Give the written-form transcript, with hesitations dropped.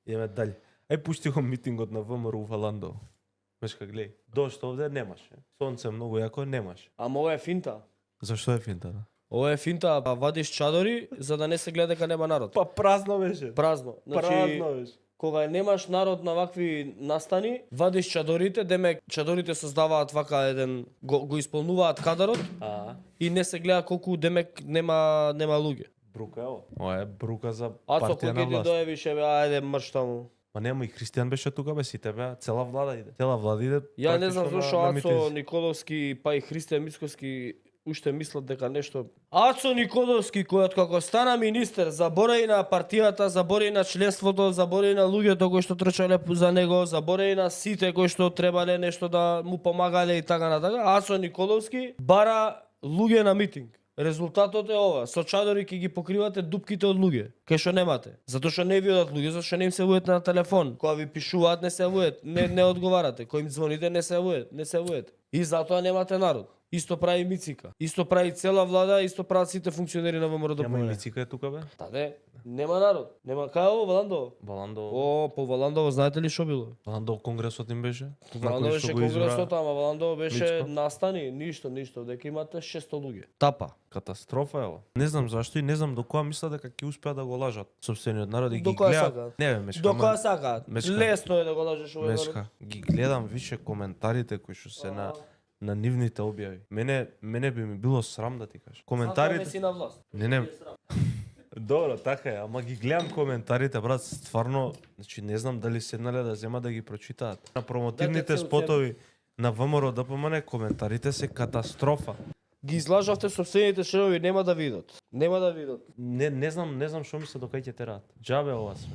Идеме дали. Ај пушти го митингот на ВМРО во Валандово. Мешка, глеј, дошто овде немаше. Сонце многу јако немаше. Ама ова е финта. Зашто е финта? Да? Ова е финта, вадиш чадори за да не се гледа дека нема народ. Па празно беше. Празно. Празно беше. Кога немаш народ на вакви настани, вадиш чадорите, демек чадорите создаваат вака еден го исполнуваат кадарот и не се гледа колку демек нема луѓе. Брука е ова. Ова е брука за Ацо партија на кога власт. доевише бе, ајде мрш таму. Ма нема и христијан беше тука бе, сите бе, цела влада иде. Цела влада иде. Ја не знам практично зошто на Ацо митинзи. Николовски па и Христијан Мицковски уште мислат дека нешто. Ацо Николовски кој како стана министер забораи на партијата, забораи на членството, забораи на луѓето кои што трчале за него, забораи на сите кои што требале нешто да му помагале и така натака. Ацо Николовски бара луѓе на митинг. Резултатот е ова, со чадори ќе ги покривате дупките од луѓе, кај што немате. Затоа што не ви одат луѓе, затоа што не им се јавувате на телефон. Кога ви пишуваат не се јавувате, не одговарате. Кој им звоните не се јавувате. И затоа немате народ. Исто прави Мицика. Исто прави цела влада, исто прават сите функционери на ВМРО Нема и Мицика е тука бе. Таде, нема народ. Нема кај ово Валандово? Валандово. О, по Валандово знаете ли што било? Валандово конгресот им беше. Валандово беше конгресот, ама Валандово беше Мичко. настани, ништо, дека имате 600 луѓе. Тапа. Катастрофа е ова. Не знам зашто и не знам до кога мислат дека ќе успеат да го лажат сопствениот народ и ги До кога гледат. сакаат? Не бе, Мешка. До ама- кога сакаат? Мешка. Лесно е да го лажеш овој народ. Мешка, ги гледам више коментарите кои што се на нивните објави. Мене би ми било срам да ти кажам. Сакаме Коментарите. си на власт. Не. Добро, така е, ама ги гледам коментарите, брат, стварно, значи не знам дали седнале да земат да ги прочитаат. На промотивните Дайте цел спотови на ВМРО ДПМН коментарите се катастрофа. Ги излажавте собствените членови, нема да видат. Нема да видат. Не знам што мисле до кај ќе тераат. Џабе ова све.